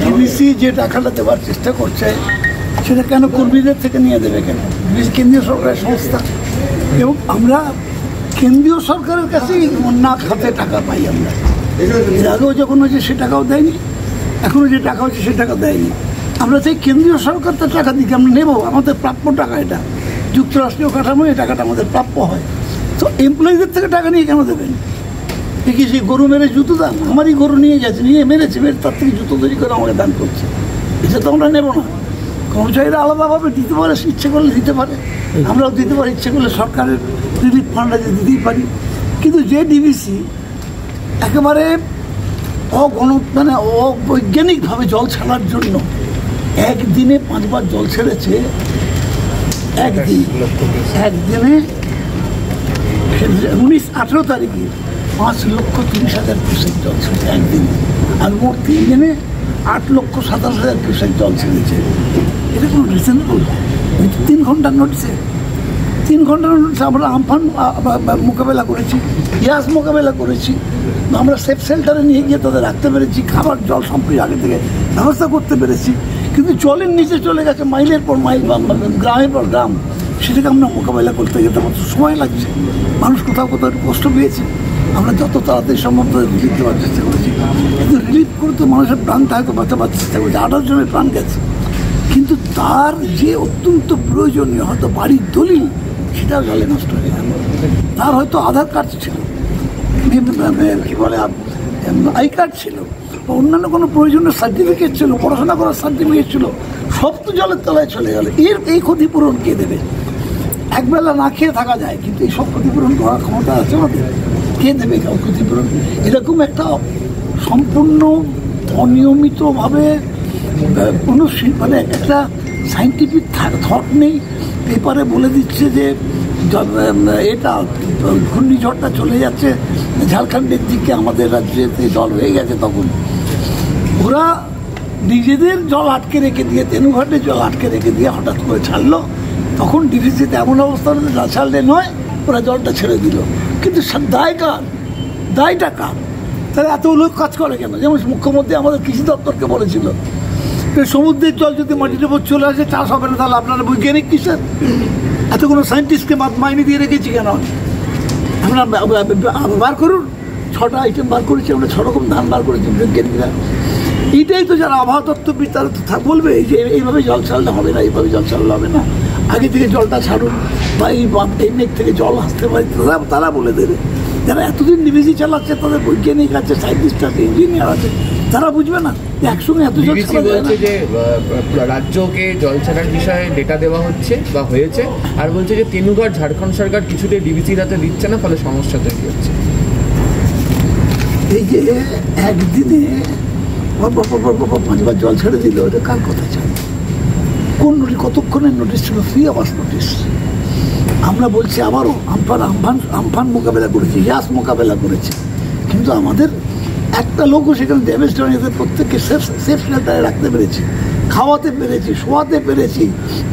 DBC যে টাকাটা দেওয়ার চেষ্টা করছে সেটা কেন কর্মীদের থেকে নিয়ে দেবে কেন? ডিবিসি কেন্দ্রীয় সরকারের সংস্থা এবং আমরা কেন্দ্রীয় সরকারের কাছেই না খাতে টাকা পাই। আমরা এর আগেও যখন হচ্ছে সে টাকাও দেয়নি, এখনও যে টাকা হচ্ছে সে টাকা দেয়নি। আমরা চাই কেন্দ্রীয় সরকার তার টাকা দিকে আমরা নেব, আমাদের প্রাপ্য টাকা, এটা যুক্তরাষ্ট্রীয় কাঠামো, এই টাকাটা আমাদের প্রাপ্য হয়। তো এমপ্লয়িদের থেকে টাকা নিয়ে কেন দেবেন? দেখি সেই গরু মেরে জুতো দান, আমারই গরু নিয়ে গেছে, নিয়ে মেরেছে, মেরে তার থেকে জুতো তৈরি করে আমাকে দান করছে, এটা তো আমরা নেব না। কর্মচারীরা আলাদাভাবে দিতে পারে, ইচ্ছে করলে দিতে পারে, আমরাও দিতে পারি, ইচ্ছে করলে সরকারের রিলিফ ফান্ড আছে দিতেই পারি। কিন্তু যে ডিবিসি একেবারে মানে অবৈজ্ঞানিকভাবে জল ছাড়ার জন্য একদিনে 5 বার জল ছেড়েছে, একদিনে 18 তারিখে 5,30,000 কিউসেক জল ছেড়েছে একদিনে, আর মোট 3 দিনে 8,27,000 কিউসেক জল ছেড়েছে। এটা কোনো রিজনেবল? 3 ঘন্টার নোটিসে 3 ঘন্টার নোটিসে আমরা আমফান মোকাবেলা করেছি, গ্যাস মোকাবেলা করেছি, আমরা সেফ শেল্টারে নিয়ে গিয়ে তাদের রাখতে পেরেছি, খাবার জল সম্পূর্ণ আগে থেকে ব্যবস্থা করতে পেরেছি। কিন্তু জলের নিচে চলে গেছে মাইলের পর মাইল, গ্রামের পর গ্রাম, সেটাকে আমরা মোকাবেলা করতে গেলে আমার সময় লাগছে। মানুষ কোথাও কোথাও কষ্ট পেয়েছে, আমরা যত তাড়াতাড়ি সম্ভব রিলিফ দেওয়ার চেষ্টা করেছি, কিন্তু রিলিফ করে তো মানুষের প্রাণটা হয়তো বাঁচাবার চেষ্টা করেছে। 28 জনের প্রাণ গেছে, কিন্তু তার যে অত্যন্ত প্রয়োজনীয় হয়তো বাড়ির দলিল, সেটাও জলে নষ্ট হয়ে গেল। তার হয়তো আধার কার্ড ছিল, কী বলে আই কার্ড ছিল, অন্যান্য কোনো প্রয়োজনীয় সার্টিফিকেট ছিল, পড়াশোনা করার সার্টিফিকেট ছিল, সব তো জলের তলায় চলে গেল। এই ক্ষতিপূরণ কে দেবে? একবেলা না খেয়ে থাকা যায়, কিন্তু এই সব ক্ষতিপূরণ করার ক্ষমতা আছে আমাদের? কে দেবে ক্ষতিপূরণ? এরকম একটা সম্পূর্ণ অনিয়মিতভাবে কোনো মানে একটা সাইন্টিফিক থট নেই। পেপারে বলে দিচ্ছে যে এটা ঘূর্ণিঝড়টা চলে যাচ্ছে ঝাড়খণ্ডের দিকে, আমাদের রাজ্যে জল হয়ে গেছে। তখন ওরা নিজেদের জল আটকে রেখে দিয়ে, তেনুঘাটে জল আটকে রেখে দিয়ে হঠাৎ করে ছাড়লো। তখন ডিভিসিতে এমন অবস্থা হলো না ছাড়লে নয়, ওরা জলটা ছেড়ে দিল। কিন্তু দায় কার? দায়টা কার? তাহলে এত লোক কাজ করে কেন? যেমন মুখ্যমন্ত্রী আমাদের কৃষি দপ্তরকে বলেছিল সমুদ্রের জল যদি মাটির উপর চলে আসে চাষ হবে না, তাহলে আপনারা বৈজ্ঞানিক কিসের? এত কোনো সায়েন্টিস্টকে মাইনে দিয়ে রেখেছি কেন? আমরা বার করুন, 6টা আইটেম বার করেছি আমরা, 6 রকম ধান বার করেছি বৈজ্ঞানিকরা। এইটাই তো যারা আবহাওয়া তত্ত্ববিদ তারা তো বলবে যে এইভাবে জল ছাড়লে হবে না, এইভাবে জল ছাড়লে হবে না, আগে থেকে জলটা ছাড়ুন, বা এই মেঘ থেকে জল আসতে পারে, তারা বলে দেবে। যারা এতদিন ডিবিসি চালাচ্ছে তাদের বৈজ্ঞানিক আছে, সায়েন্টিস্ট আছে, ইঞ্জিনিয়ার আছে, তারা বুঝবে না একসঙ্গে এত জল ছাড়া যায় না। যে রাজ্যকে জল ছাড়ার বিষয়ে ডেটা দেওয়া হচ্ছে বা হয়েছে, আর বলছে যে তেনুঘাট ঝাড়খণ্ড সরকার কিছুতেই ডিবিসির হাতে দিচ্ছে না, ফলে সমস্যা তৈরি হচ্ছে। এই যে একদিনে 5 বার জল ছেড়ে দিল, এটা কার কথা চাই? কোন নোটিশ? কতক্ষণের নোটিশ ছিল? 3 আওয়ার্স নোটিশ। আমরা বলছি আবারও আমফান মোকাবেলা করেছি, গ্যাস মোকাবেলা করেছি, কিন্তু আমাদের একটা লোকও সেখানে ড্যামেজ হয়নি। প্রত্যেককে সেফ শেল্টারে রাখতে পেরেছি, খাওয়াতে পেরেছি, শোয়াতে পেরেছি,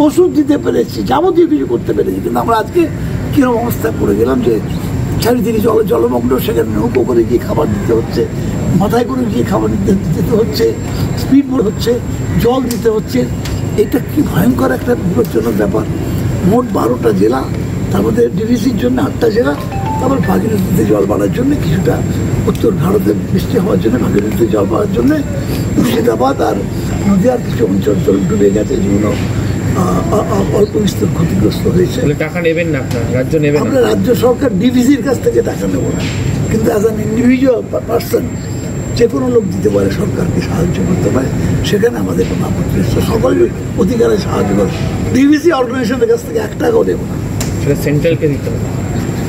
ওষুধ দিতে পেরেছি, যাবতীয় কিছু করতে পেরেছি। কিন্তু আমরা আজকে কীরকম অবস্থায় পড়ে গেলাম যে চারিদিকে জলমগ্ন, সেখানে নৌকো করে গিয়ে খাবার দিতে হচ্ছে, মাথায় করে গিয়ে খাবার দিতে হচ্ছে, স্পিড বোট হচ্ছে, জল দিতে হচ্ছে। এটা কি ভয়ঙ্কর একটা বিপজ্জনক ব্যাপার। মোট 12টা জেলা, তার মধ্যে ডিভিসির জন্য 8টা জেলা, তারপর ভাগীরথীতে জল বাড়ার জন্য কিছুটা, উত্তর ভারতে বৃষ্টি হওয়ার জন্য ভাগীরথীতে জল বাড়ার জন্য মুর্শিদাবাদ আর নদীয়ার কিছু অঞ্চল জল ডুবে গেছে, যেগুলো অল্প বিস্তর ক্ষতিগ্রস্ত হয়েছে। টাকা নেবেন না রাজ্য? নেবেন আমরা রাজ্য সরকার ডিভিসির কাছ থেকে টাকা নেব না, কিন্তু অ্যাজ অ্যান ইন্ডিভিজুয়াল পার্সন যে কোনো লোক দিতে পারে, সরকারকে সাহায্য করতে পারে, সেখানে আমাদের কোনো আপত্তি নেই। সকলের অধিকারে সাহায্য করে। ডিভিসি অর্গানাইজেশনের কাছ থেকে 1 টাকাও দেবো না। সেটা সেন্ট্রালকে দিতে হবে।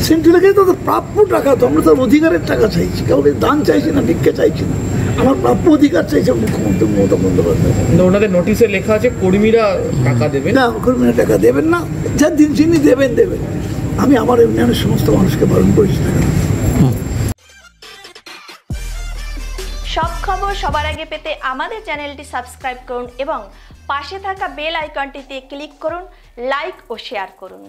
সেন্ট্রালকে তো প্রাপ্য টাকা, তো আমরা তার অধিকারের টাকা চাইছি, কাউকে দান চাইছি না, ভিক্ষা চাইছি না, আমার প্রাপ্য অধিকার চাইছে মুখ্যমন্ত্রী মমতা বন্দ্যোপাধ্যায়। ওনাদের নোটিশে লেখা আছে কর্মীরা টাকা দেবেন না, কর্মীরা টাকা দেবেন না, যার দিন যিনি দেবেন। আমি আমার ইউনিয়নের সমস্ত মানুষকে বারণ করেছি টাকা। সব খবর সবার আগে পেতে আমাদের চ্যানেলটি সাবস্ক্রাইব করুন এবং পাশে থাকা বেল আইকনটিতে ক্লিক করুন, লাইক ও শেয়ার করুন।